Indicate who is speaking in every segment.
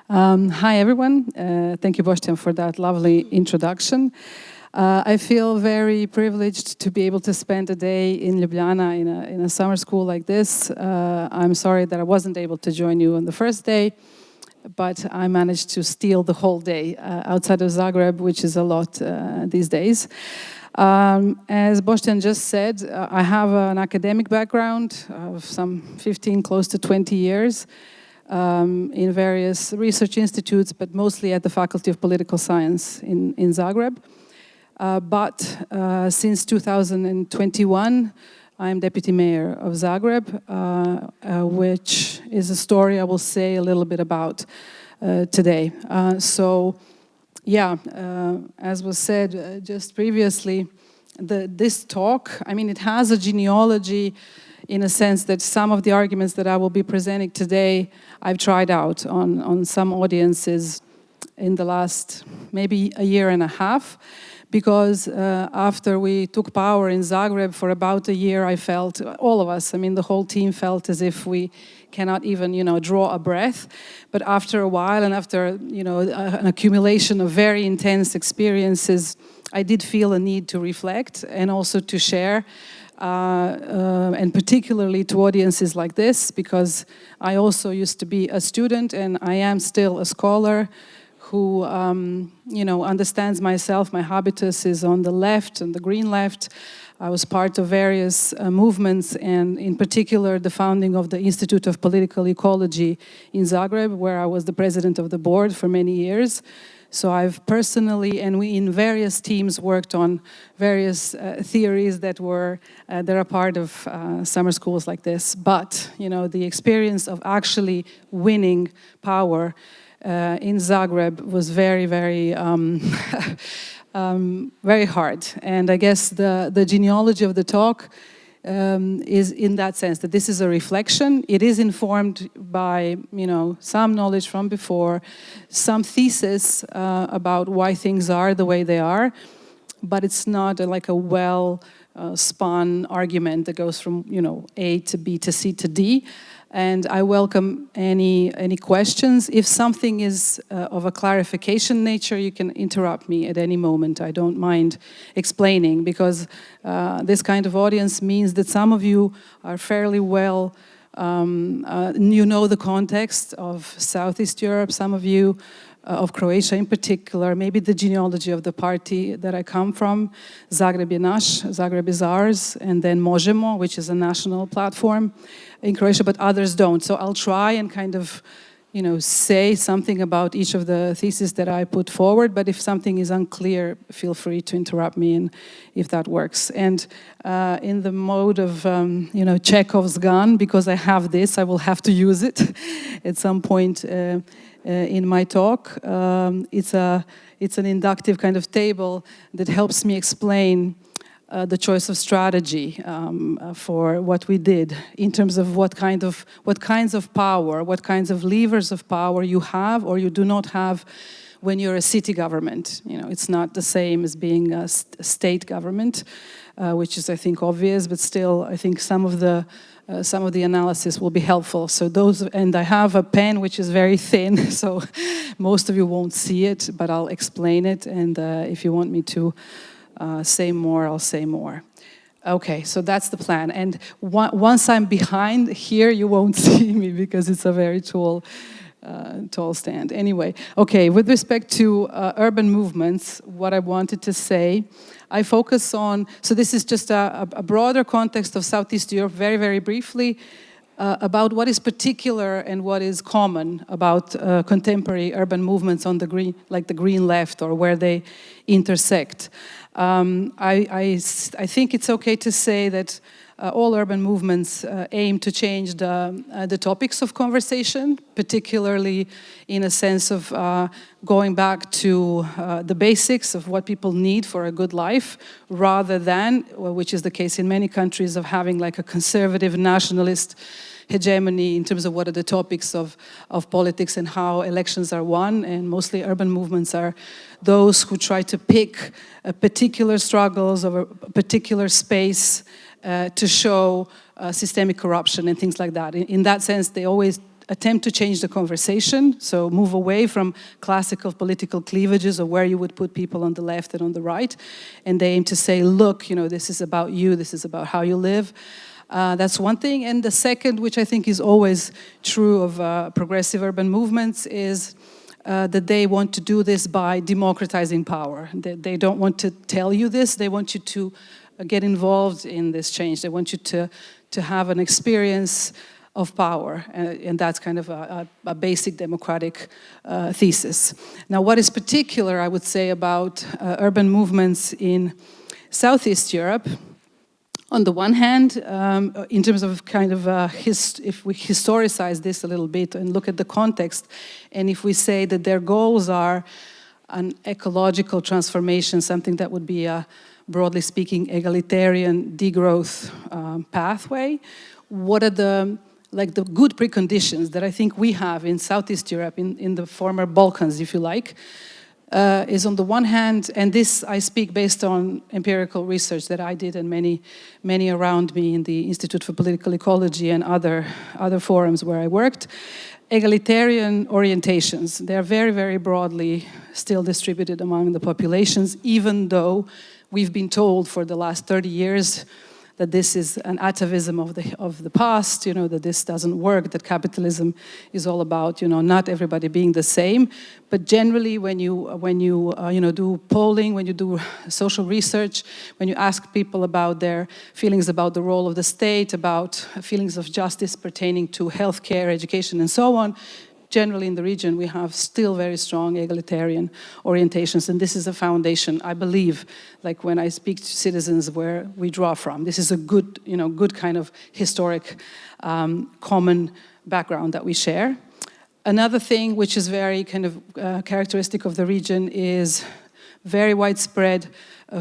Speaker 1: Hi, everyone. Thank you, Bostian, for that lovely introduction. I feel very privileged to be able to spend a day in Ljubljana in a summer school like this. I'm sorry that I wasn't able to join you on the first day, but I managed to steal the whole day outside of Zagreb, which is a lot these days. As Bostian just said, I have an academic background of some 15, close to 20 years. In various research institutes, but mostly at the Faculty of Political Science in Zagreb. But since 2021, I'm Deputy Mayor of Zagreb, which is a story I will say a little bit about today. As was said just previously, this talk, I mean, it has a genealogy in a sense that some of the arguments that I will be presenting today, I've tried out on some audiences in the last maybe a year and a half, because after we took power in Zagreb for about a year, I felt, all of us, I mean, the whole team felt as if we cannot even, draw a breath. But after a while and after, an accumulation of very intense experiences, I did feel a need to reflect and also to share. And particularly to audiences like this, because I also used to be a student and I am still a scholar who, understands myself. My habitus is on the left, on the green left. I was part of various movements, and in particular the founding of the Institute of Political Ecology in Zagreb, where I was the president of the board for many years. So I've personally, and we in various teams, worked on various theories that are part of summer schools like this. But, the experience of actually winning power in Zagreb was very, very, very hard. And I guess the genealogy of the talk is in that sense, that this is a reflection. It is informed by, some knowledge from before, some thesis about why things are the way they are, but it's not like a well-spun argument that goes from, A to B to C to D. And I welcome any questions. If something is of a clarification nature, you can interrupt me at any moment. I don't mind explaining, because this kind of audience means that some of you are fairly well, you know the context of Southeast Europe, some of you of Croatia in particular, maybe the genealogy of the party that I come from. Zagreb je naš, Zagreb is ours, and then Možemo, which is a national platform in Croatia, but others don't. So I'll try and kind of, say something about each of the theses that I put forward, but if something is unclear, feel free to interrupt me, and if that works. And in the mode of, Chekhov's gun, because I have this, I will have to use it at some point in my talk. It's an inductive kind of table that helps me explain the choice of strategy for what we did in terms of what kinds of power, what kinds of levers of power you have or you do not have when you're a city government. It's not the same as being a state government, which is, I think, obvious, but still, I think some of the analysis will be helpful. So and I have a pen which is very thin, so most of you won't see it, but I'll explain it, and if you want me to say more, I'll say more. Okay, so that's the plan. And once I'm behind here, you won't see me because it's a very tall stand. Anyway, okay, with respect to urban movements, what I wanted to say, I focus on, so this is just a broader context of Southeast Europe, very, very briefly, about what is particular and what is common about contemporary urban movements on the green, like the green left, or where they intersect. I think it's okay to say that all urban movements aim to change the topics of conversation, particularly in a sense of going back to the basics of what people need for a good life, rather than, which is the case in many countries, of having like a conservative nationalist hegemony in terms of what are the topics of politics and how elections are won. And mostly urban movements are those who try to pick particular struggles of a particular space to show systemic corruption and things like that. In that sense, they always attempt to change the conversation, so move away from classical political cleavages of where you would put people on the left and on the right, and they aim to say, look, this is about you, this is about how you live. That's one thing. And the second, which I think is always true of progressive urban movements, is that they want to do this by democratizing power. They don't want to tell you this, they want you to get involved in this change. They want you to have an experience of power, and that's kind of a basic democratic thesis. Now, what is particular, I would say, about urban movements in Southeast Europe, on the one hand, in terms of kind of, if we historicize this a little bit and look at the context, and if we say that their goals are an ecological transformation, something that would be a, broadly speaking, egalitarian degrowth pathway, what are the good preconditions that I think we have in Southeast Europe, in the former Balkans, if you like, is on the one hand, and this I speak based on empirical research that I did and many around me in the Institute for Political Ecology and other forums where I worked, egalitarian orientations. They're very, very broadly still distributed among the populations, even though we've been told for the last 30 years that this is an atavism of the past, that this doesn't work, that capitalism is all about, not everybody being the same. But generally, when you do polling, when you do social research, when you ask people about their feelings about the role of the state, about feelings of justice pertaining to healthcare, education, and so on, generally in the region, we have still very strong egalitarian orientations, and this is a foundation, I believe, like when I speak to citizens, where we draw from. This is a good, good kind of historic common background that we share. Another thing which is very kind of characteristic of the region is very widespread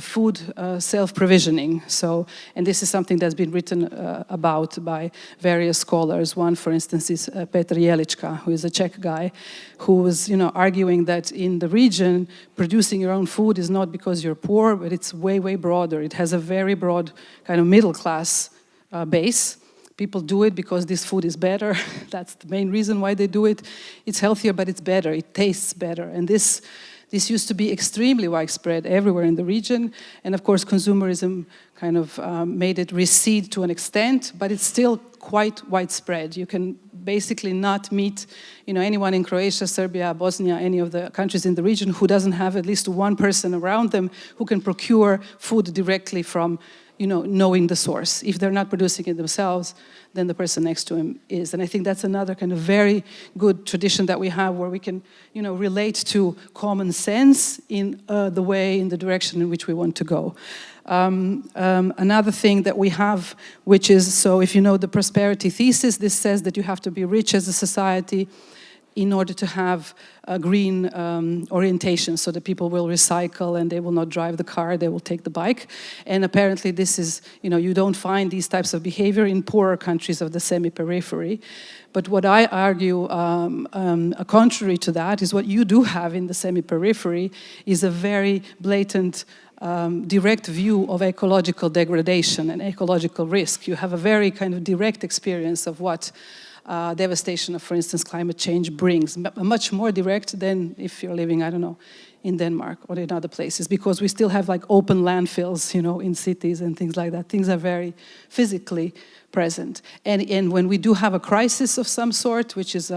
Speaker 1: food self-provisioning. So, and this is something that's been written about by various scholars. One, for instance, is Petr Jelička, who is a Czech guy, who was, arguing that in the region, producing your own food is not because you're poor, but it's way, way broader. It has a very broad kind of middle-class base. People do it because this food is better. That's the main reason why they do it. It's healthier, but it's better. It tastes better. And this used to be extremely widespread everywhere in the region. And of course, consumerism kind of made it recede to an extent, but it's still quite widespread. You can basically not meet anyone in Croatia, Serbia, Bosnia, any of the countries in the region who doesn't have at least one person around them who can procure food directly from knowing the source. If they're not producing it themselves, then the person next to him is. And I think that's another kind of very good tradition that we have, where we can, relate to common sense in the direction in which we want to go. Another thing that we have, which is, so if you know the prosperity thesis, this says that you have to be rich as a society in order to have a green orientation, so that people will recycle and they will not drive the car, they will take the bike. And apparently this is, you don't find these types of behavior in poorer countries of the semi-periphery. But what I argue, contrary to that, is what you do have in the semi-periphery is a very blatant direct view of ecological degradation and ecological risk. You have a very kind of direct experience of what devastation of, for instance, climate change brings, much more direct than if you're living, I don't know, in Denmark or in other places, because we still have like open landfills, in cities and things like that. Things are very physically present. And when we do have a crisis of some sort, which is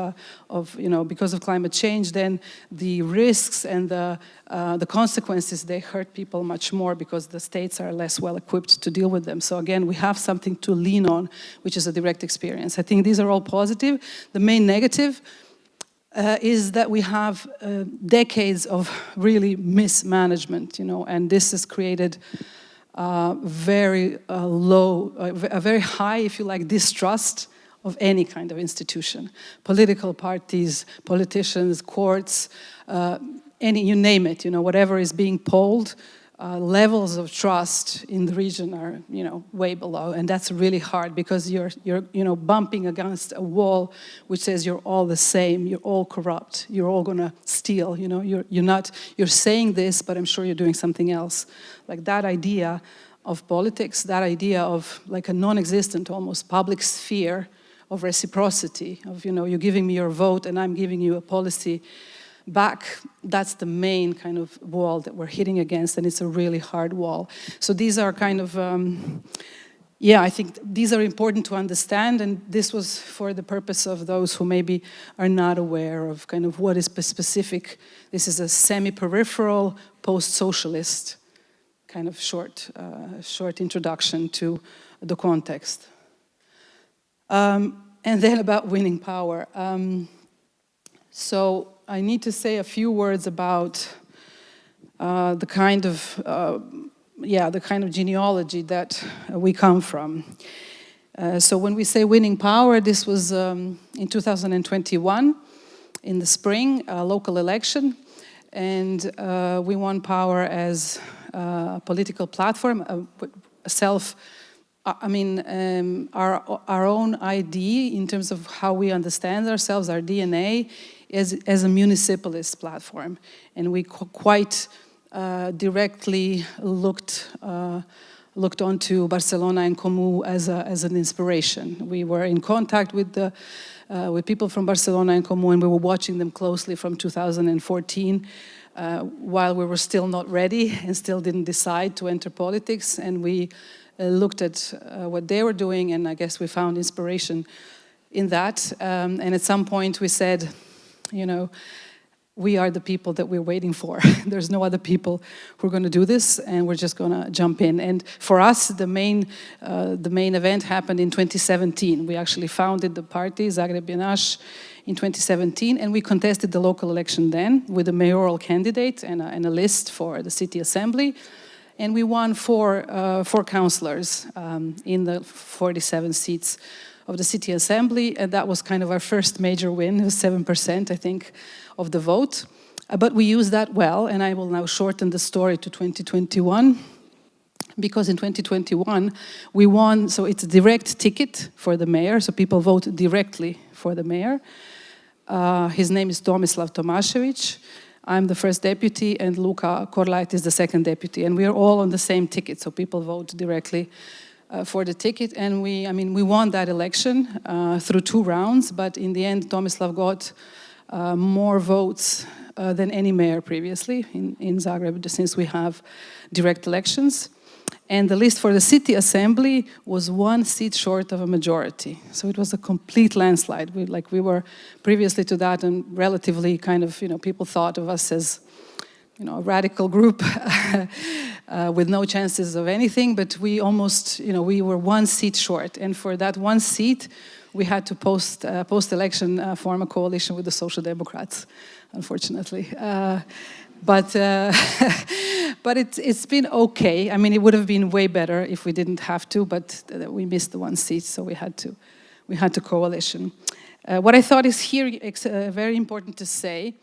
Speaker 1: because of climate change, then the risks and the consequences, they hurt people much more because the states are less well equipped to deal with them. So again, we have something to lean on, which is a direct experience. I think these are all positive. The main negative is that we have decades of really mismanagement, and this has created very low, a very high, if you like, distrust of any kind of institution. Political parties, politicians, courts, you name it, whatever is being polled, levels of trust in the region are, way below, and that's really hard because you're bumping against a wall which says you're all the same, you're all corrupt, you're all gonna steal, you're saying this, but I'm sure you're doing something else. Like that idea of politics, that idea of like a non-existent almost public sphere of reciprocity, of, you know, you're giving me your vote and I'm giving you a policy back. That's the main kind of wall that we're hitting against, and it's a really hard wall. So these are kind of, yeah, I think these are important to understand, and this was for the purpose of those who maybe are not aware of kind of what is specific. This is a semi-peripheral, post-socialist kind of short introduction to the context. And then about winning power. So I need to say a few words about the kind of genealogy that we come from. So when we say winning power, this was in 2021, in the spring, a local election, and we won power as a political platform, our own ID in terms of how we understand ourselves, our DNA, as a municipalist platform. And we quite directly looked onto Barcelona and Comú as an inspiration. We were in contact with people from Barcelona and Comú, and we were watching them closely from 2014, while we were still not ready and still didn't decide to enter politics. And we looked at what they were doing, and I guess we found inspiration in that. And at some point we said, you know, we are the people that we're waiting for. There's no other people who are going to do this, and we're just going to jump in. And for us, the main event happened in 2017. We actually founded the party, Zagreb, in 2017, and we contested the local election then with a mayoral candidate and a list for the city assembly. And we won four councillors in the 47 seats of the city assembly, and that was kind of our first major win. It was 7%, I think, of the vote. But we used that well, and I will now shorten the story to 2021, because in 2021 we won, so it's a direct ticket for the mayor, so people vote directly for the mayor. His name is Tomislav Tomašević. I'm the first deputy, and Luka Korlait is the second deputy, and we are all on the same ticket, so people vote directly for the ticket. And we won that election through 2 rounds, but in the end Tomislav got more votes than any mayor previously in Zagreb, since we have direct elections. And the list for the city assembly was 1 seat short of a majority. So it was a complete landslide. We were previously to that, and relatively kind of, you know, people thought of us as, you know, a radical group with no chances of anything, but we almost, you know, we were 1 seat short. And for that 1 seat, we had to post-election form a coalition with the Social Democrats, unfortunately. But it's been okay. I mean, it would have been way better if we didn't have to, but we missed the 1 seat, so we had to coalition. What I thought is here very important to say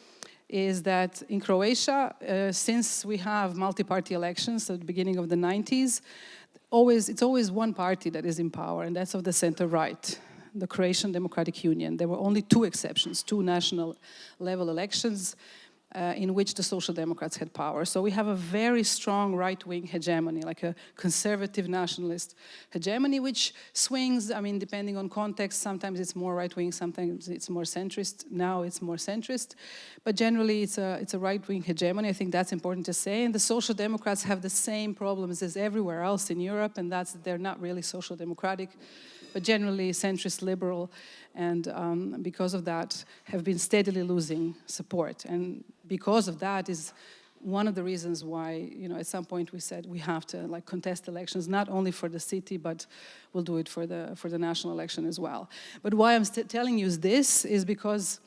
Speaker 1: is that in Croatia, since we have multi-party elections at the beginning of the 90s, it's always one party that is in power, and that's of the center-right, the Croatian Democratic Union. There were only 2 exceptions, 2 national level elections in which the Social Democrats had power. So we have a very strong right-wing hegemony, like a conservative nationalist hegemony, which swings, I mean, depending on context. Sometimes it's more right-wing, sometimes it's more centrist. Now it's more centrist. But generally it's a right-wing hegemony. I think that's important to say. And the Social Democrats have the same problems as everywhere else in Europe, and that's that they're not really social democratic, but generally centrist liberal, and because of that have been steadily losing support. And because of that is one of the reasons why, you know, at some point we said we have to like contest elections, not only for the city, but we'll do it for the national election as well. But why I'm telling you this is because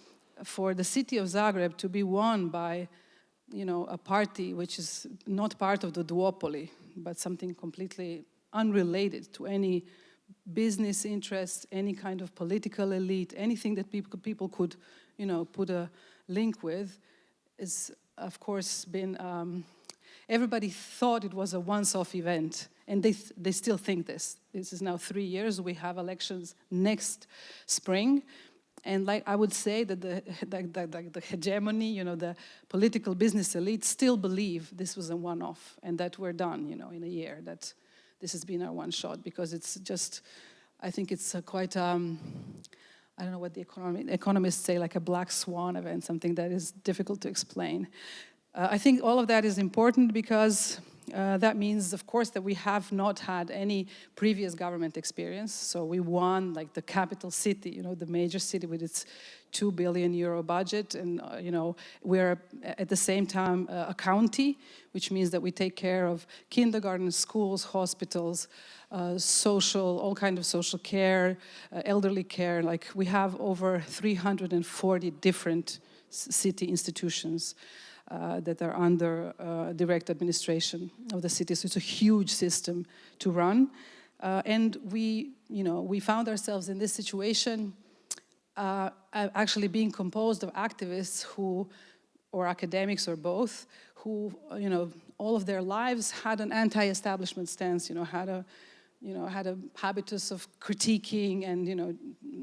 Speaker 1: for the city of Zagreb to be won by, you know, a party which is not part of the duopoly, but something completely unrelated to any business interest, any kind of political elite, anything that people could, you know, put a link with, is of course been, everybody thought it was a once-off event, and they still think this. This is now 3 years, we have elections next spring, and like I would say that the hegemony, you know, the political business elite still believe this was a one-off, and that we're done, you know, in a year, that this has been our one shot, because it's just I think it's quite, I don't know what the economists say, like a black swan event, something that is difficult to explain. I think all of that is important because that means, of course, that we have not had any previous government experience. So we won, like, the capital city, you know, the major city with its €2 billion budget, and we're at the same time a county, which means that we take care of kindergarten, schools, hospitals, social, all kind of social care, elderly care. Like, we have over 340 different city institutions that are under direct administration of the city. So it's a huge system to run. And we found ourselves in this situation actually being composed of activists who, or academics or both, who, all of their lives had an anti-establishment stance, had a habitus of critiquing and,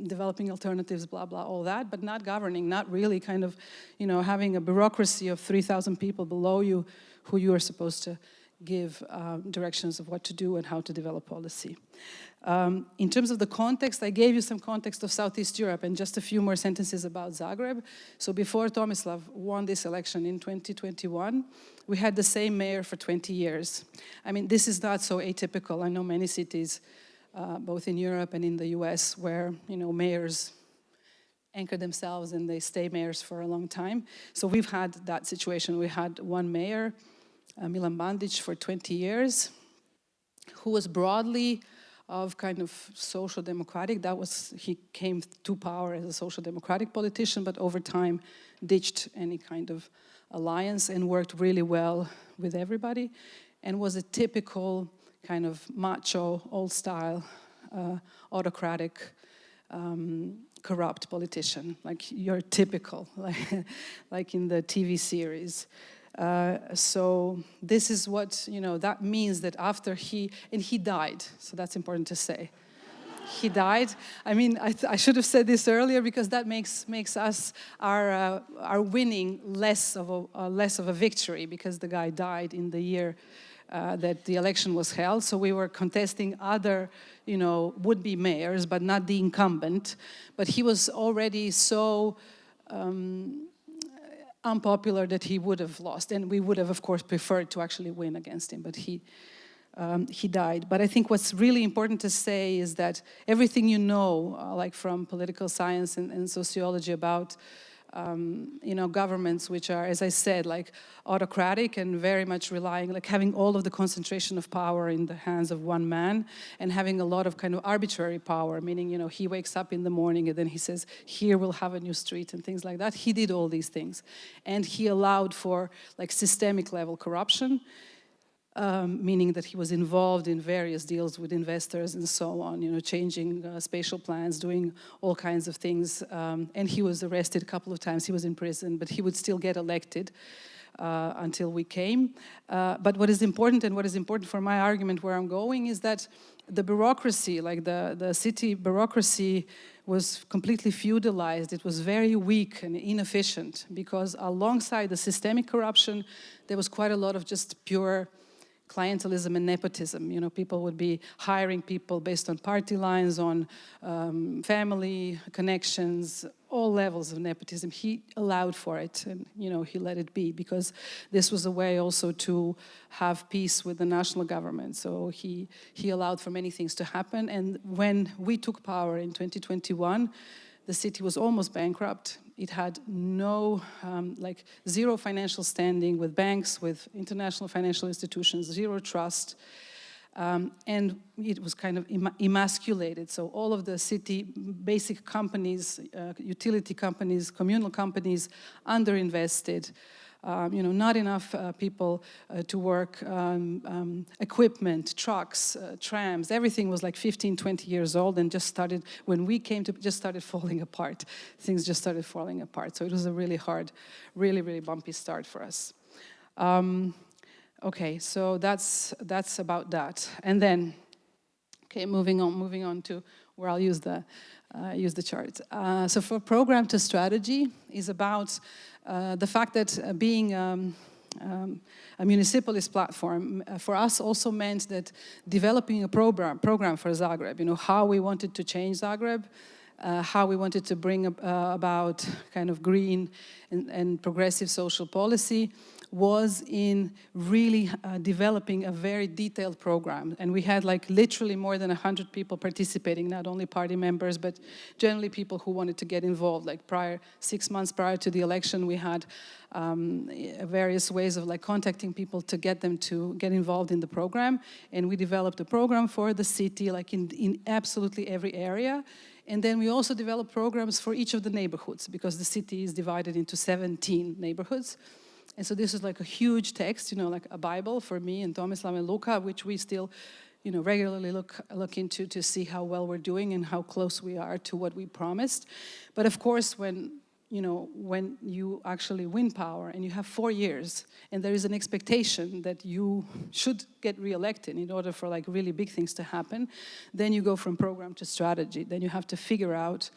Speaker 1: developing alternatives, blah, blah, all that, but not governing, not really kind of, having a bureaucracy of 3,000 people below you who you are supposed to give directions of what to do and how to develop policy. In terms of the context, I gave you some context of Southeast Europe and just a few more sentences about Zagreb. So before Tomislav won this election in 2021, we had the same mayor for 20 years. I mean, this is not so atypical. I know many cities, both in Europe and in the US, where, mayors anchor themselves and they stay mayors for a long time. So we've had that situation. We had one mayor, Milan Bandic, for 20 years, who was broadly of kind of social democratic. He came to power as a social democratic politician, but over time ditched any kind of alliance and worked really well with everybody, and was a typical kind of macho, old-style, autocratic, corrupt politician, like your typical, like in the TV series. So this is what, that means that after he died, so that's important to say. He died. I mean, I should have said this earlier because that makes us our winning less of a victory, because the guy died in the year that the election was held. So we were contesting other, would-be mayors, but not the incumbent. But he was already so unpopular that he would have lost, and we would have, of course, preferred to actually win against him, but he died. But I think what's really important to say is that everything like from political science and sociology about governments which are, as I said, like autocratic and very much relying, like having all of the concentration of power in the hands of one man, and having a lot of kind of arbitrary power, meaning, he wakes up in the morning and then he says, here we'll have a new street and things like that. He did all these things. And he allowed for like systemic level corruption, meaning that he was involved in various deals with investors and so on, changing spatial plans, doing all kinds of things. And he was arrested a couple of times. He was in prison, but he would still get elected until we came. But what is important, and what is important for my argument where I'm going, is that the bureaucracy, like the city bureaucracy, was completely feudalized. It was very weak and inefficient, because alongside the systemic corruption, there was quite a lot of just pure clientelism and nepotism. People would be hiring people based on party lines, on family connections, all levels of nepotism. He allowed for it, and he let it be, because this was a way also to have peace with the national government. So he allowed for many things to happen. And when we took power in 2021, the city was almost bankrupt. It had zero financial standing with banks, with international financial institutions, zero trust. And it was kind of emasculated. So all of the city basic companies, utility companies, communal companies, underinvested. Not enough people to work, equipment, trucks, trams, everything was like 15, 20 years old, and when we came to, just started falling apart. Things just started falling apart. So it was a really hard, really, really bumpy start for us. Okay, so that's about that. And then, okay, moving on to where I'll use the chart. So for program to strategy is about the fact that being a municipalist platform for us also meant that developing a program for Zagreb, how we wanted to change Zagreb, how we wanted to bring about kind of green and progressive social policy, was in really developing a very detailed program. And we had like literally more than 100 people participating, not only party members, but generally people who wanted to get involved. Like 6 months prior to the election, we had various ways of like contacting people to get them to get involved in the program. And we developed a program for the city, like in absolutely every area. And then we also developed programs for each of the neighborhoods, because the city is divided into 17 neighborhoods. And so this is like a huge text, like a Bible for me and Tomislav and Luka, which we still, regularly look into to see how well we're doing and how close we are to what we promised. But of course, when you actually win power and you have 4 years and there is an expectation that you should get re-elected in order for like really big things to happen, then you go from program to strategy. Then you have to figure out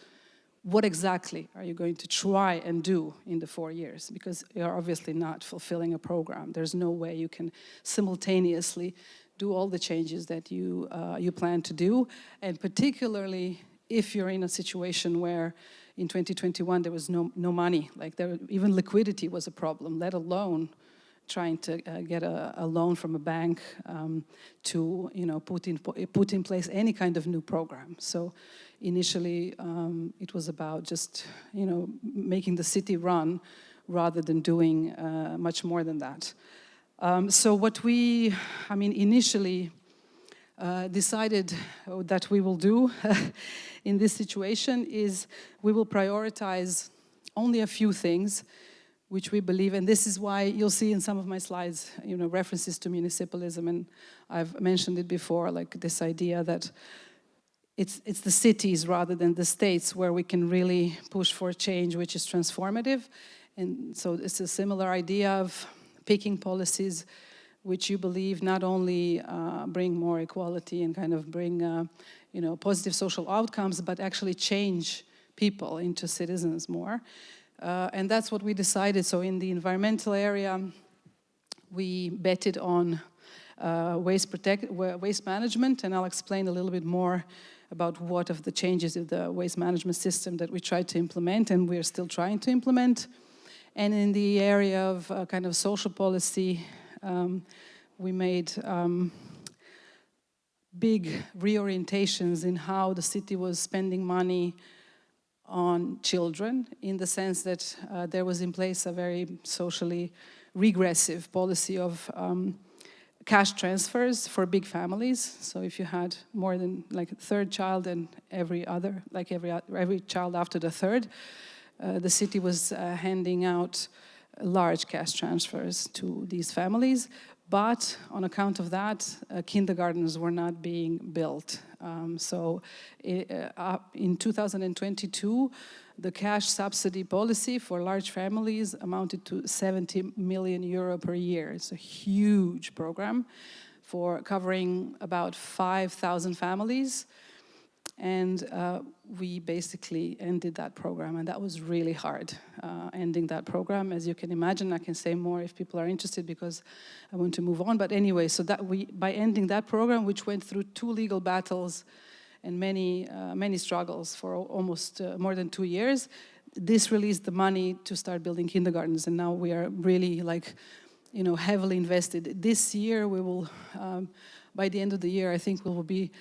Speaker 1: what exactly are you going to try and do in the 4 years, because you're obviously not fulfilling a program. There's no way you can simultaneously do all the changes that you plan to do, and particularly if you're in a situation where in 2021 there was no money, like even liquidity was a problem, let alone trying to get a loan from a bank to put in place any kind of new program. So initially it was about just making the city run rather than doing much more than that. So what we initially decided that we will do in this situation is we will prioritize only a few things which we believe, and this is why you'll see in some of my slides, references to municipalism, and I've mentioned it before, like this idea that it's the cities rather than the states where we can really push for change which is transformative. And so it's a similar idea of picking policies which you believe not only bring more equality and kind of bring positive social outcomes, but actually change people into citizens more. And that's what we decided. So in the environmental area, we betted on waste management, and I'll explain a little bit more about what of the changes in the waste management system that we tried to implement and we're still trying to implement. And in the area of kind of social policy, we made big reorientations in how the city was spending money on children, in the sense that there was in place a very socially regressive policy of cash transfers for big families. So if you had more than like a third child and every child after the third, the city was handing out large cash transfers to these families. But on account of that, kindergartens were not being built. So in 2022, the cash subsidy policy for large families amounted to 70 million euro per year. It's a huge program for covering about 5,000 families. And we basically ended that program, and that was really hard, ending that program. As you can imagine, I can say more if people are interested because I want to move on. But anyway, so that by ending that program, which went through 2 legal battles and many struggles for almost more than 2 years, this released the money to start building kindergartens, and now we are really heavily invested. This year we will, by the end of the year, I think we will be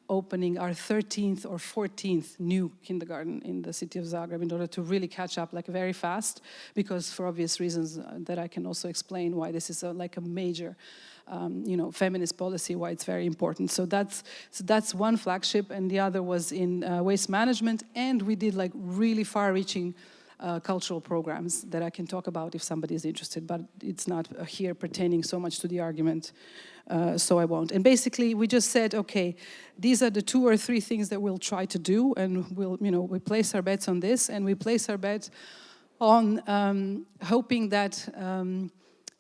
Speaker 1: opening our 13th or 14th new kindergarten in the city of Zagreb in order to really catch up very fast, because for obvious reasons that I can also explain why this is a major feminist policy, why it's very important. So that's one flagship, and the other was in waste management, and we did really far-reaching cultural programs that I can talk about if somebody is interested, but it's not here pertaining so much to the argument, so I won't. And basically, we just said, okay, these are the 2 or 3 things that we'll try to do, and we place our bets on this, and we place our bet on hoping that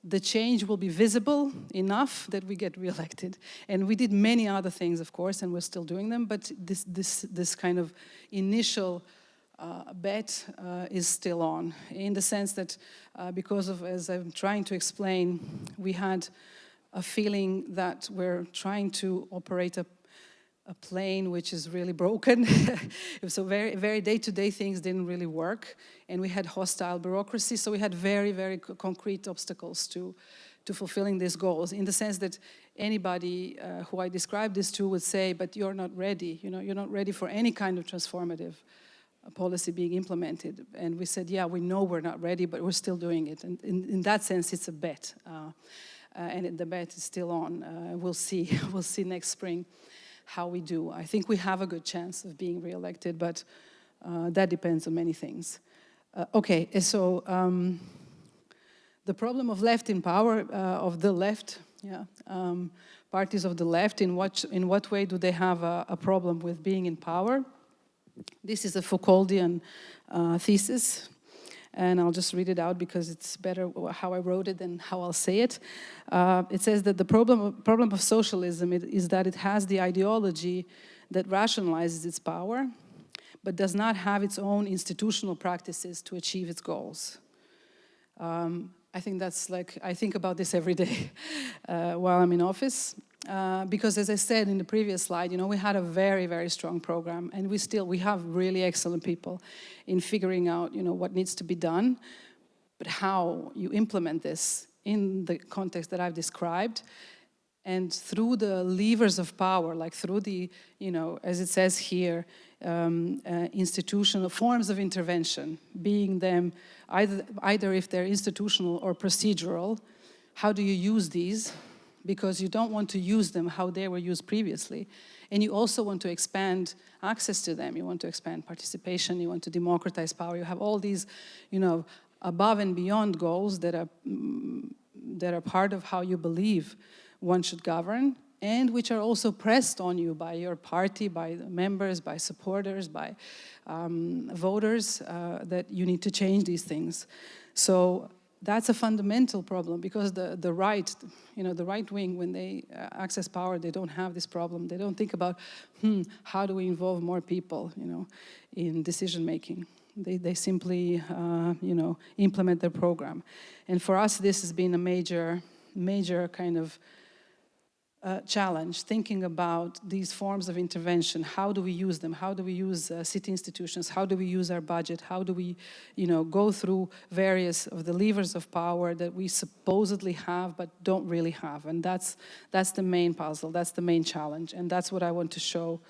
Speaker 1: the change will be visible enough that we get re-elected. And we did many other things, of course, and we're still doing them, but this kind of initial bet is still on, in the sense that because of, as I'm trying to explain, we had a feeling that we're trying to operate a plane which is really broken. So very day-to-day things didn't really work, and we had hostile bureaucracy, so we had very concrete obstacles to fulfilling these goals, in the sense that anybody who I described this to would say, but you're not ready, you're not ready for any kind of transformative policy being implemented. And we said, yeah, we know we're not ready, but we're still doing it. And in that sense, it's a bet. And the bet is still on. We'll see. We'll see next spring how we do. I think we have a good chance of being re-elected, but that depends on many things. Okay, so the problem of left in power, of the left, parties of the left, in what way do they have a problem with being in power? This is a Foucauldian thesis, and I'll just read it out because it's better how I wrote it than how I'll say it. It says that the problem of socialism is that it has the ideology that rationalizes its power, but does not have its own institutional practices to achieve its goals. I think that's like, I think about this every day while I'm in office. Because as I said in the previous slide, we had a very strong program, and we have really excellent people in figuring out, what needs to be done, but how you implement this in the context that I've described, and through the levers of power, like through the, as it says here, institutional forms of intervention, being them either if they're institutional or procedural. How do you use these? Because you don't want to use them how they were used previously. And you also want to expand access to them. You want to expand participation. You want to democratize power. You have all these, above and beyond goals that are part of how you believe one should govern, and which are also pressed on you by your party, by members, by supporters, by voters, that you need to change these things. So that's a fundamental problem, because the right, the right wing, when they access power, they don't have this problem. They don't think about, how do we involve more people, in decision making. They simply, implement their program. And for us, this has been a major kind of challenge, thinking about these forms of intervention. How do we use them? How do we use city institutions? How do we use our budget? How do we, go through various of the levers of power that we supposedly have but don't really have? And that's the main puzzle. That's the main challenge. And that's what I want to show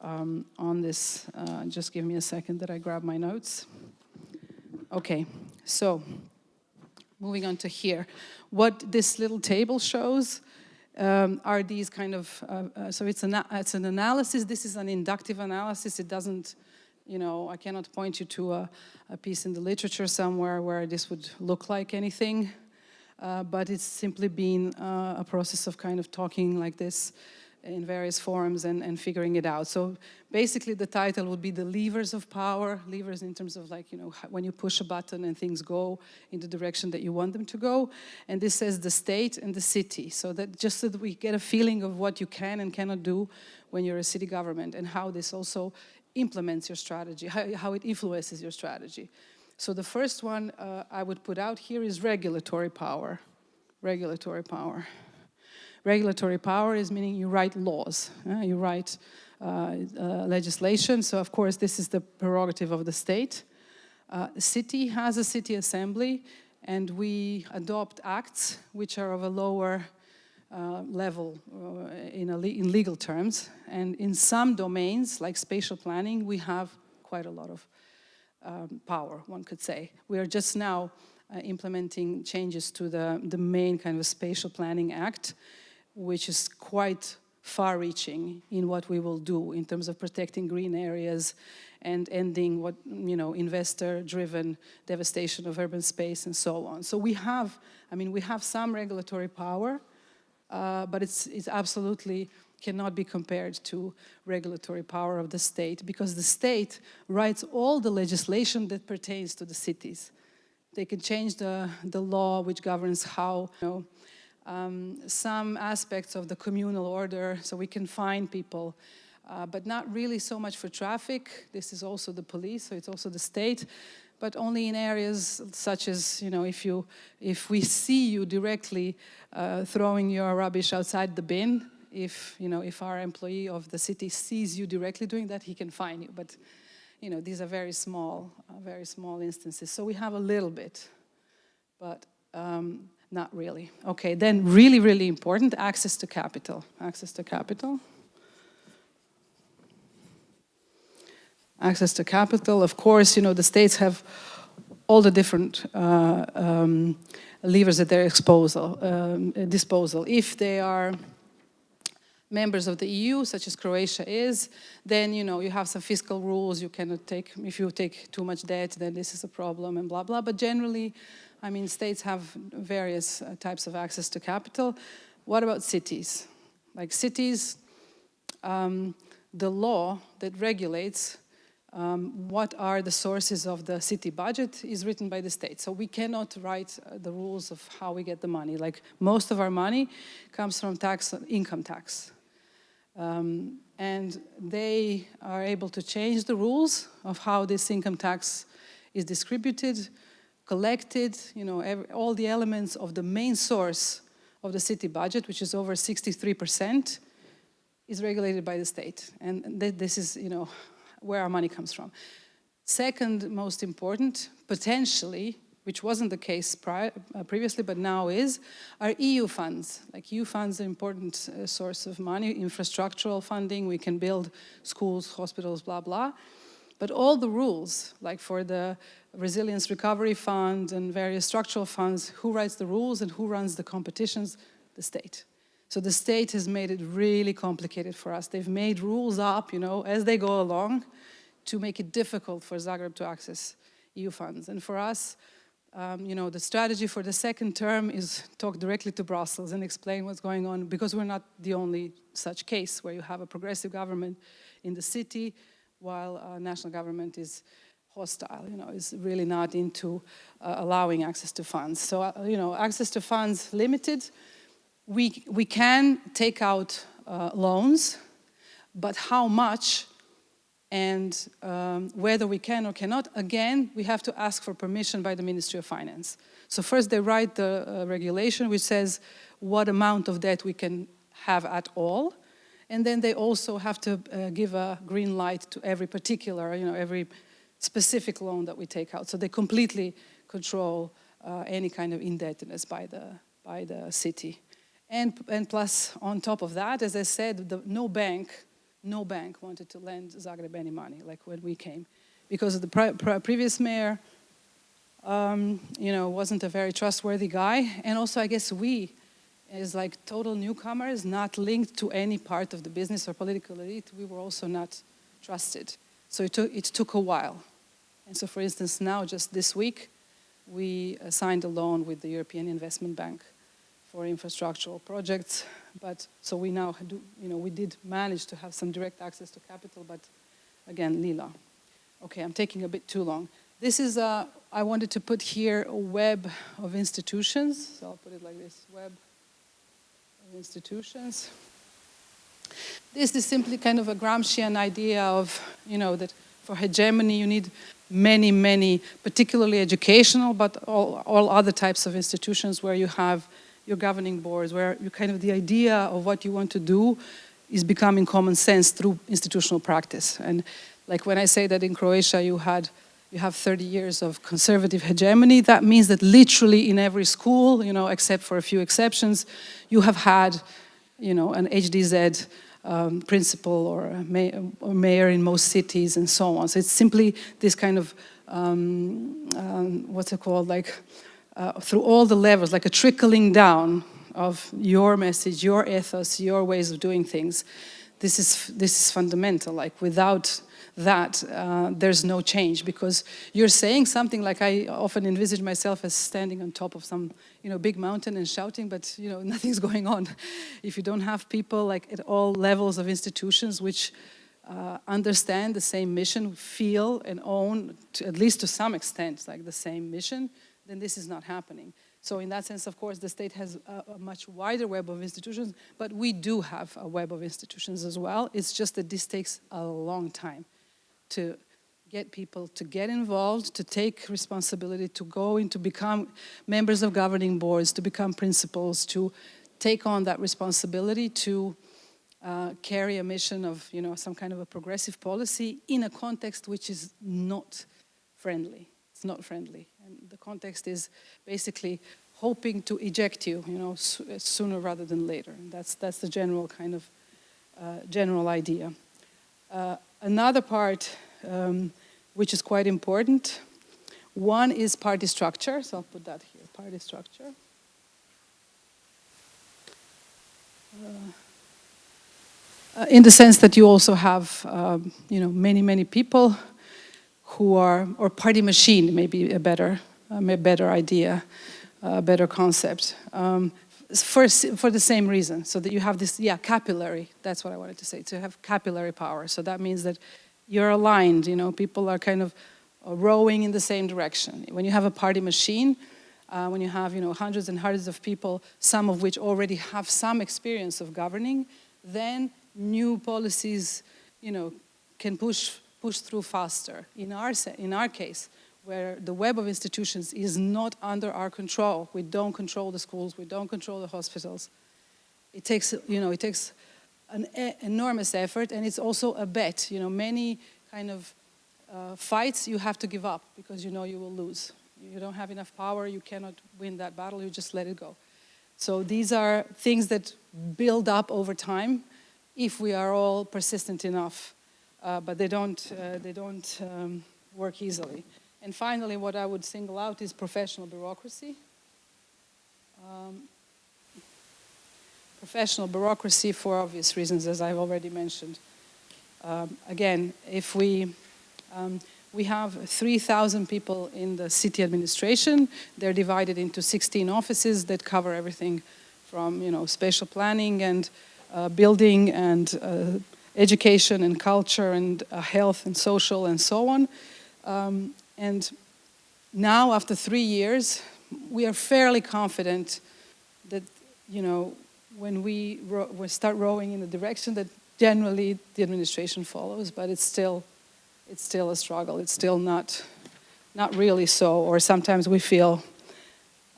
Speaker 1: on this. Just give me a second that I grab my notes. Okay, so moving on to here. What this little table shows are these kind of, so it's an analysis. This is an inductive analysis. It doesn't, I cannot point you to a piece in the literature somewhere where this would look like anything, but it's simply been a process of kind of talking like this in various forums and figuring it out. So basically the title would be the levers of power, levers in terms of like, when you push a button and things go in the direction that you want them to go. And this says the state and the city. So that just so that we get a feeling of what you can and cannot do when you're a city government, and how this also implements your strategy, how it influences your strategy. So the first one I would put out here is regulatory power. Regulatory power. Regulatory power is meaning you write laws, you write legislation. So of course this is the prerogative of the state. The city has a city assembly, and we adopt acts which are of a lower level in legal terms. And in some domains, like spatial planning, we have quite a lot of power, one could say. We are just now implementing changes to the main kind of spatial planning act, which is quite far-reaching in what we will do in terms of protecting green areas and ending what, investor-driven devastation of urban space and so on. So we have some regulatory power, but it's absolutely cannot be compared to regulatory power of the state, because the state writes all the legislation that pertains to the cities. They can change the law which governs how, some aspects of the communal order, so we can fine people but not really so much for traffic. This is also the police, so it's also the state, but only in areas such as, if we see you directly throwing your rubbish outside the bin, if our employee of the city sees you directly doing that, he can fine you. But, these are very small instances. So we have a little bit, but not really. Okay, then really, really important, access to capital. Access to capital. Access to capital, of course, the states have all the different levers at their disposal. If they are members of the EU, such as Croatia is, then, you have some fiscal rules. You cannot take, if you take too much debt, then this is a problem and blah, blah. But generally, states have various types of access to capital. What about cities? Like cities, the law that regulates what are the sources of the city budget is written by the state. So we cannot write the rules of how we get the money. Like most of our money comes from income tax. And they are able to change the rules of how this income tax is distributed, collected, all the elements of the main source of the city budget, which is over 63%, is regulated by the state. And this is, where our money comes from. Second most important, potentially, which wasn't the case previously, but now is, are EU funds. Like EU funds are an important source of money, infrastructural funding, we can build schools, hospitals, blah, blah. But all the rules, like for the Resilience Recovery Fund and various structural funds, who writes the rules and who runs the competitions? The state. So the state has made it really complicated for us. They've made rules up, as they go along to make it difficult for Zagreb to access EU funds. And for us, the strategy for the second term is talk directly to Brussels and explain what's going on, because we're not the only such case where you have a progressive government in the city while national government is hostile, is really not into allowing access to funds. So, access to funds limited. We can take out loans, but how much and whether we can or cannot, again, we have to ask for permission by the Ministry of Finance. So first they write the regulation which says what amount of debt we can have at all, and then they also have to give a green light to every particular, every specific loan that we take out. So they completely control any kind of indebtedness by the city. And plus, on top of that, as I said, no bank wanted to lend Zagreb any money, like when we came. Because the previous mayor, wasn't a very trustworthy guy. And also, I guess we, as like total newcomers, not linked to any part of the business or political elite, we were also not trusted. So it took a while. And so, for instance, now, just this week, we signed a loan with the European Investment Bank for infrastructural projects, but so we now do, we did manage to have some direct access to capital, but again, Lila. Okay, I'm taking a bit too long. This is, I wanted to put here a web of institutions, so I'll put it like this, web of institutions. This is simply kind of a Gramscian idea of, that for hegemony you need many, many, particularly educational, but all other types of institutions where you have your governing boards, where you kind of the idea of what you want to do is becoming common sense through institutional practice. And like when I say that in Croatia you have 30 years of conservative hegemony, that means that literally in every school, except for a few exceptions, you have had, an HDZ principal or mayor in most cities and so on. So it's simply this kind of, what's it called, like, through all the levels, like a trickling down of your message, your ethos, your ways of doing things. This is fundamental. Like without that, there's no change, because you're saying something like I often envisage myself as standing on top of some, big mountain and shouting, but nothing's going on. If you don't have people like at all levels of institutions which understand the same mission, feel and own, at least to some extent, like the same mission, then this is not happening. So in that sense, of course, the state has a much wider web of institutions, but we do have a web of institutions as well. It's just that this takes a long time to get people to get involved, to take responsibility, to go into become members of governing boards, to become principals, to take on that responsibility, to carry a mission of, you know, some kind of a progressive policy in a context which is not friendly. It's not friendly. And the context is basically hoping to eject you, you know, sooner rather than later. And that's the general kind of general idea. Another part which is quite important, one is party structure. So I'll put that here, party structure. In the sense that you also have, you know, many people who are, or party machine, maybe a better idea, a better concept, for the same reason, so that you have this, capillary, that's what I wanted to say, to have capillary power. So that means that you're aligned, you know, people are kind of rowing in the same direction. When you have a party machine, when you have, you know, hundreds and hundreds of people, some of which already have some experience of governing, then new policies, you know, can push through faster. In our case, where the web of institutions is not under our control, we don't control the schools, we don't control the hospitals. It takes, you know, an enormous effort, and it's also a bet. You know, many kind of fights you have to give up because you know you will lose. You don't have enough power, you cannot win that battle, you just let it go. So these are things that build up over time if we are all persistent enough, but they don't work easily. And finally, what I would single out is professional bureaucracy. Professional bureaucracy for obvious reasons, as I've already mentioned. Again, if we have 3,000 people in the city administration. They're divided into 16 offices that cover everything from, you know, spatial planning and building and education and culture and health and social and so on. And now, after 3 years, we are fairly confident that, you know, when we start rowing in the direction that generally the administration follows, but it's still a struggle. It's still not really so, or sometimes we feel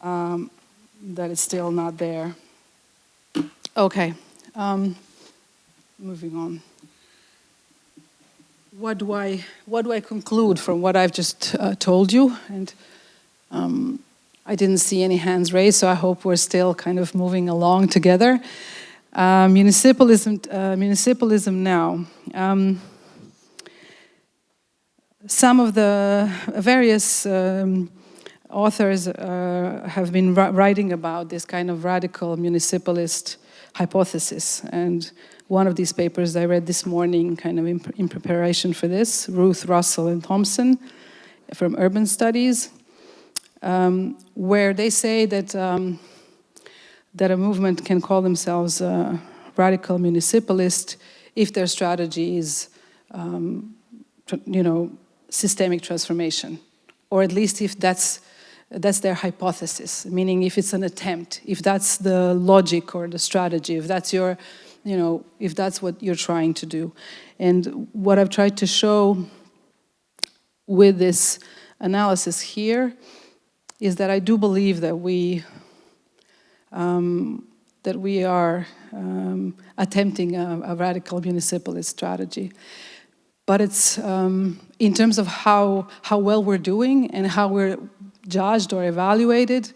Speaker 1: that it's still not there. Okay, moving on. What do I conclude from what I've just told you? And I didn't see any hands raised, so I hope we're still kind of moving along together. Municipalism now. Some of the various authors have been writing about this kind of radical municipalist hypothesis. And one of these papers I read this morning, kind of in preparation for this, Ruth, Russell, and Thompson from Urban Studies, where they say that that a movement can call themselves radical municipalist if their strategy is, you know, systemic transformation, or at least if that's their hypothesis, meaning if it's an attempt, if that's the logic or the strategy, if that's your, you know, if that's what you're trying to do. And what I've tried to show with this analysis here is that I do believe that we are attempting a radical municipalist strategy. But it's in terms of how well we're doing and how we're judged or evaluated,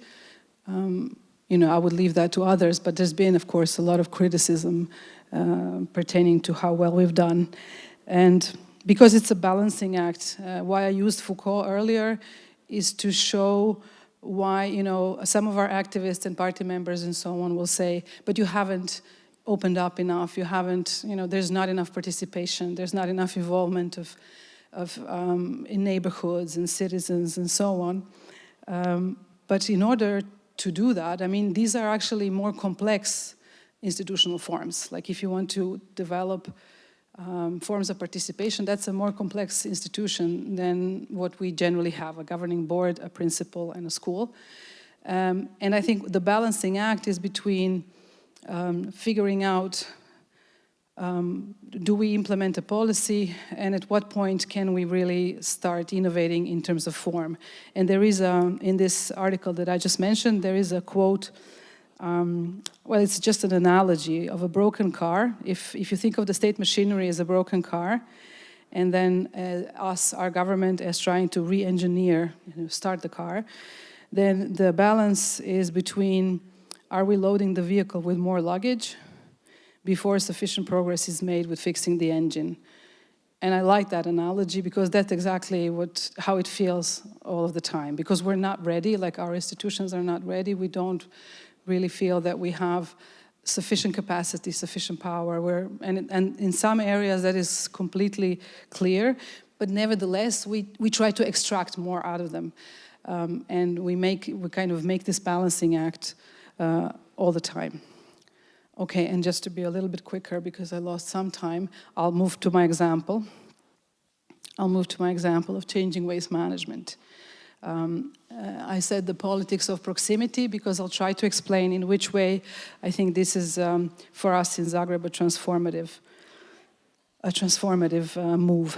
Speaker 1: you know, I would leave that to others. But there's been, of course, a lot of criticism pertaining to how well we've done. And because it's a balancing act, why I used Foucault earlier is to show why, you know, some of our activists and party members and so on will say, but you haven't opened up enough, you haven't, you know, there's not enough participation, there's not enough involvement of in neighborhoods and citizens and so on. But in order to do that, I mean, these are actually more complex institutional forms. Like if you want to develop forms of participation, that's a more complex institution than what we generally have, a governing board, a principal, and a school. And I think the balancing act is between figuring out, do we implement a policy, and at what point can we really start innovating in terms of form? And there is in this article that I just mentioned, there is a quote, well, it's just an analogy of a broken car. If you think of the state machinery as a broken car, and then our government, as trying to re-engineer, start the car, then the balance is between, are we loading the vehicle with more luggage before sufficient progress is made with fixing the engine? And I like that analogy because that's exactly how it feels all of the time. Because we're not ready, like our institutions are not ready. We don't really feel that we have sufficient capacity, sufficient power. And in some areas that is completely clear, but nevertheless we try to extract more out of them. And we kind of make this balancing act all the time. Okay, and just to be a little bit quicker because I lost some time, I'll move to my example. I'll move to my example of changing waste management. I said the politics of proximity because I'll try to explain in which way I think this is, for us in Zagreb, a transformative move.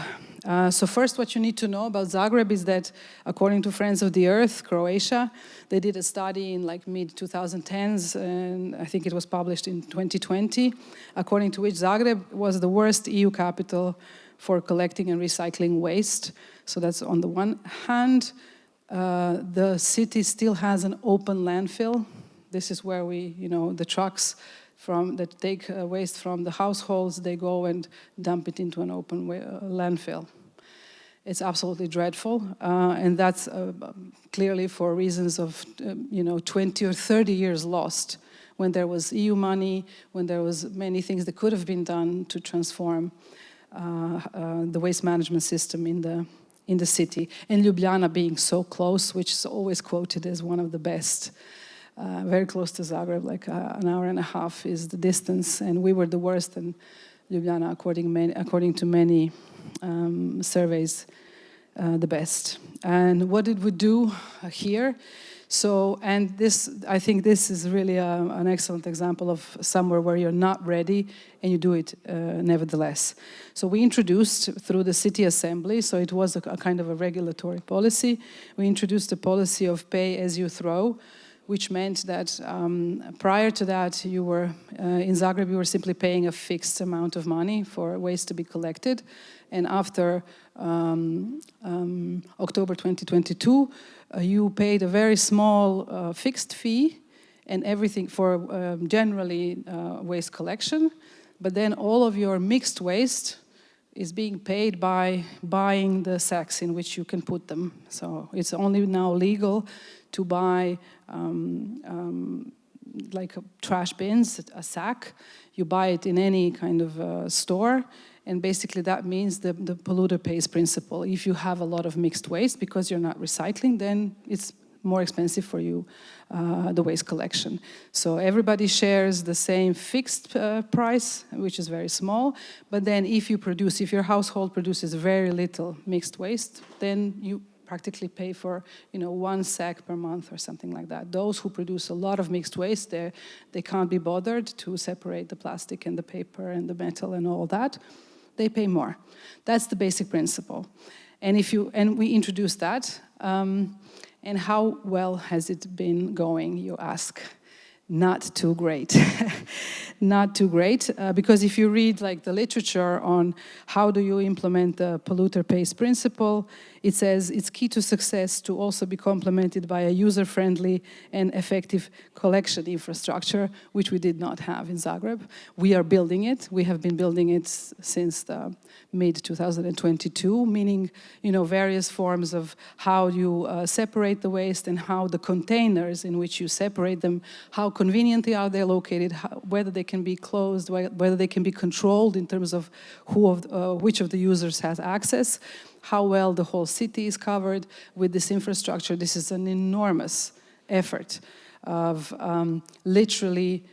Speaker 1: So first, what you need to know about Zagreb is that, according to Friends of the Earth, Croatia, they did a study in like mid-2010s, and I think it was published in 2020, according to which Zagreb was the worst EU capital for collecting and recycling waste. So that's on the one hand. The city still has an open landfill. This is where the trucks that take waste from the households, they go and dump it into an open landfill. It's absolutely dreadful, and that's clearly for reasons of 20 or 30 years lost, when there was EU money, when there was many things that could have been done to transform the waste management system in the city. And Ljubljana being so close, which is always quoted as one of the best. Very close to Zagreb, like an hour and a half is the distance, and we were the worst in Ljubljana, according to many surveys, the best. And what did we do here? So, and I think this is really an excellent example of somewhere where you're not ready and you do it nevertheless. So we introduced through the city assembly, so it was a kind of a regulatory policy, we introduced a policy of pay as you throw, which meant that prior to that, you were, in Zagreb, you were simply paying a fixed amount of money for waste to be collected. And after October 2022, you paid a very small fixed fee and everything for generally waste collection. But then all of your mixed waste is being paid by buying the sacks in which you can put them. So it's only now legal to buy like trash bins, a sack. You buy it in any kind of store, and basically that means the polluter pays principle. If you have a lot of mixed waste because you're not recycling, then it's more expensive for you, the waste collection. So everybody shares the same fixed price, which is very small, but then if your household produces very little mixed waste, then you practically pay for, 1 sack per month or something like that. Those who produce a lot of mixed waste, they can't be bothered to separate the plastic and the paper and the metal and all that. They pay more. That's the basic principle. And we introduced that. And how well has it been going, you ask? Not too great. Not too great, because if you read like the literature on how do you implement the polluter pays principle, it says it's key to success to also be complemented by a user-friendly and effective collection infrastructure, which we did not have in Zagreb. We are building it. We have been building it since the mid-2022, meaning, various forms of how you separate the waste and how the containers in which you separate them, how conveniently are they located, whether they can be closed, whether they can be controlled in terms of which of the users has access, how well the whole city is covered with this infrastructure. This is an enormous effort of literally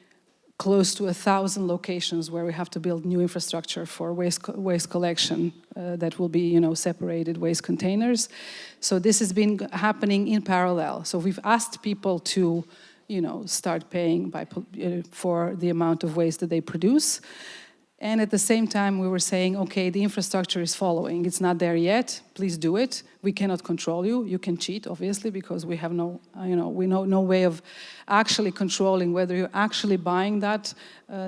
Speaker 1: close to 1,000 locations where we have to build new infrastructure for waste collection that will be, separated waste containers. So this has been happening in parallel. So we've asked people to, start paying for the amount of waste that they produce. And at the same time, we were saying, okay, the infrastructure is following. It's not there yet. Please do it. We cannot control you. You can cheat, obviously, because we have no way of actually controlling whether you're actually buying that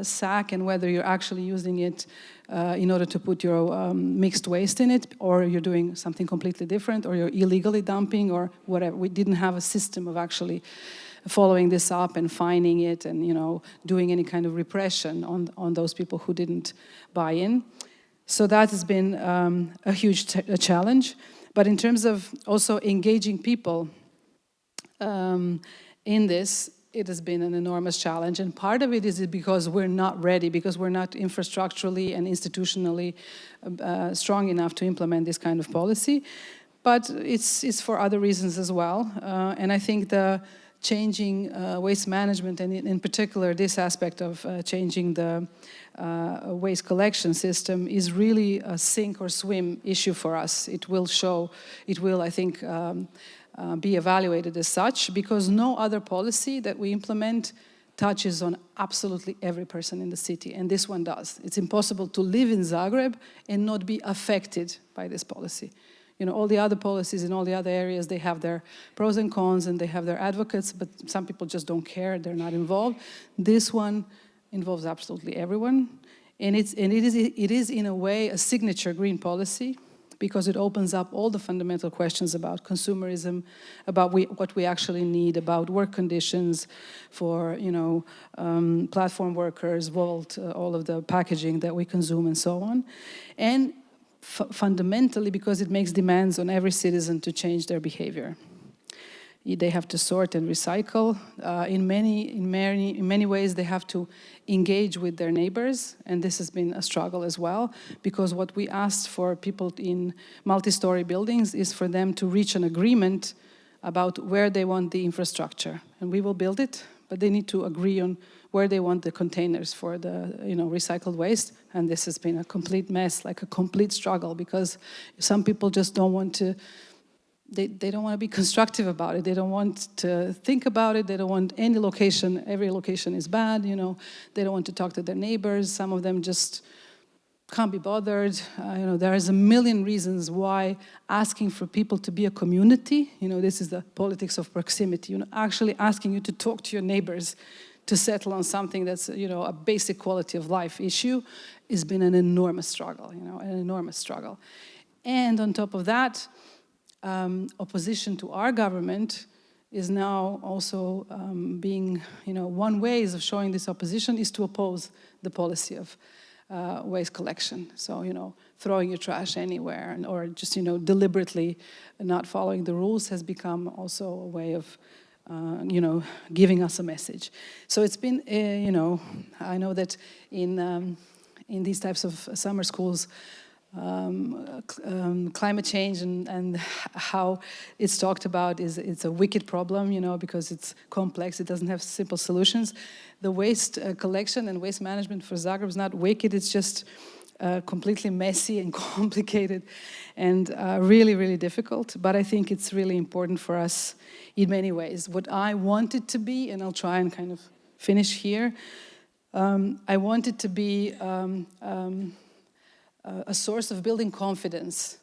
Speaker 1: sack and whether you're actually using it in order to put your mixed waste in it, or you're doing something completely different, or you're illegally dumping, or whatever. We didn't have a system of actually following this up and fining it and, doing any kind of repression on those people who didn't buy in. So that has been a huge challenge. But in terms of also engaging people in this, it has been an enormous challenge. And part of it is because we're not ready, because we're not infrastructurally and institutionally strong enough to implement this kind of policy. But it's for other reasons as well. And I think the changing waste management, and in particular this aspect of changing the waste collection system, is really a sink or swim issue for us. It will, I think, be evaluated as such, because no other policy that we implement touches on absolutely every person in the city, and this one does. It's impossible to live in Zagreb and not be affected by this policy. All the other policies in all the other areas, they have their pros and cons and they have their advocates, but some people just don't care, they're not involved. This one involves absolutely everyone. And it is in a way a signature green policy, because it opens up all the fundamental questions about consumerism, about what we actually need, about work conditions for, platform workers, Volt, all of the packaging that we consume and so on. And fundamentally, because it makes demands on every citizen to change their behavior. They have to sort and recycle. In many ways, they have to engage with their neighbors, and this has been a struggle as well, because what we asked for people in multi-story buildings is for them to reach an agreement about where they want the infrastructure, and we will build it, but they need to agree on where they want the containers for the recycled waste, and this has been a complete mess, like a complete struggle, because some people just don't want to. They don't want to be constructive about it. They don't want to think about it. They don't want any location. Every location is bad. They don't want to talk to their neighbors. Some of them just can't be bothered. There is a million reasons why asking for people to be a community. This is the politics of proximity. Actually asking you to talk to your neighbors to settle on something that's a basic quality of life issue has been an enormous struggle. An enormous struggle. And on top of that, opposition to our government is now also being, one way of showing this opposition is to oppose the policy of waste collection. So, throwing your trash anywhere or just, deliberately not following the rules has become also a way of, giving us a message. So it's been, I know that in these types of summer schools, climate change and how it's talked about it's a wicked problem, because it's complex, it doesn't have simple solutions. The waste collection and waste management for Zagreb is not wicked, it's just completely messy and complicated and really, really difficult. But I think it's really important for us in many ways. What I want it to be, and I'll try and kind of finish here, I want it to be a source of building confidence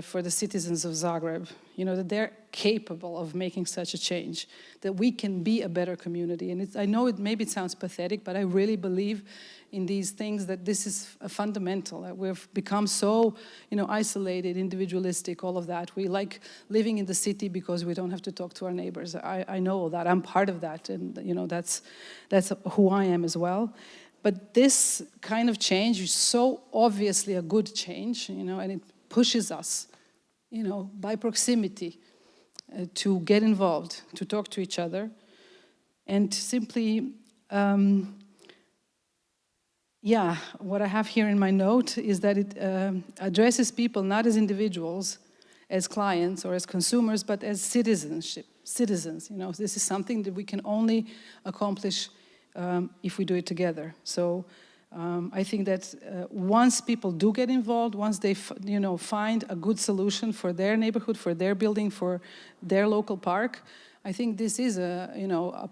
Speaker 1: for the citizens of Zagreb, that they're capable of making such a change, that we can be a better community. And I know maybe it sounds pathetic, but I really believe in these things, that this is a fundamental. That we've become so, isolated, individualistic, all of that. We like living in the city because we don't have to talk to our neighbors. I know all that. I'm part of that, and that's who I am as well. But this kind of change is so obviously a good change, and it pushes us, by proximity, to get involved, to talk to each other, and to simply, what I have here in my note is that it addresses people not as individuals, as clients or as consumers, but as citizens. This is something that we can only accomplish if we do it together. So I think that once people do get involved, once they find a good solution for their neighborhood, for their building, for their local park, I think this is a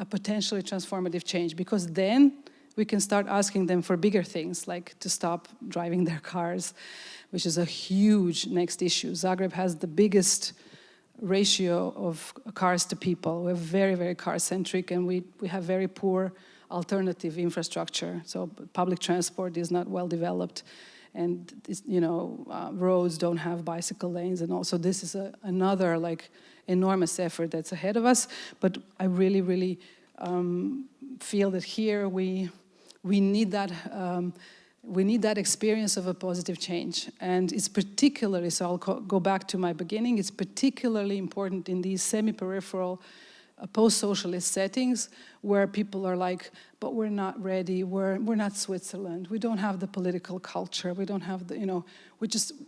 Speaker 1: potentially transformative change, because then we can start asking them for bigger things, like to stop driving their cars, which is a huge next issue. Zagreb has the biggest ratio of cars to people. We're very, very car-centric, and we have very poor alternative infrastructure. So public transport is not well developed, and roads don't have bicycle lanes, and also this is another enormous effort that's ahead of us. But I really, really feel that here we need that. We need that experience of a positive change. And it's particularly, so I'll go back to my beginning, it's particularly important in these semi-peripheral post-socialist settings where people are like, but we're not ready, we're not Switzerland, we don't have the political culture, we don't have the,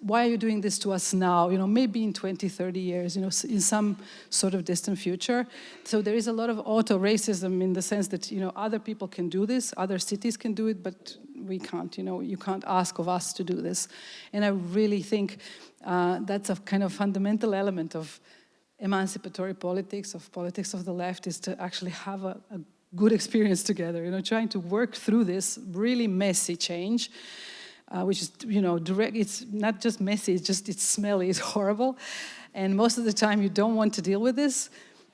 Speaker 1: why are you doing this to us now? Maybe in 20, 30 years, in some sort of distant future. So there is a lot of auto-racism in the sense that, other people can do this, other cities can do it, but we can't, you can't ask of us to do this. And I really think that's a kind of fundamental element of emancipatory politics, of politics of the left, is to actually have a good experience together, trying to work through this really messy change, which is, direct. It's not just messy, it's smelly, it's horrible. And most of the time you don't want to deal with this,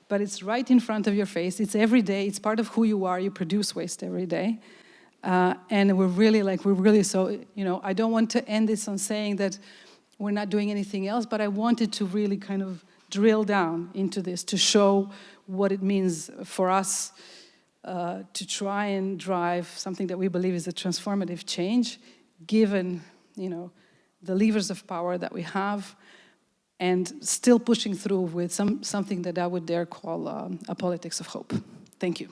Speaker 1: but it's right in front of your face. It's every day, it's part of who you are, you produce waste every day. And we're really so, I don't want to end this on saying that we're not doing anything else, but I wanted to really kind of drill down into this to show what it means for us to try and drive something that we believe is a transformative change, given, the levers of power that we have, and still pushing through with something that I would dare call a politics of hope. Thank you.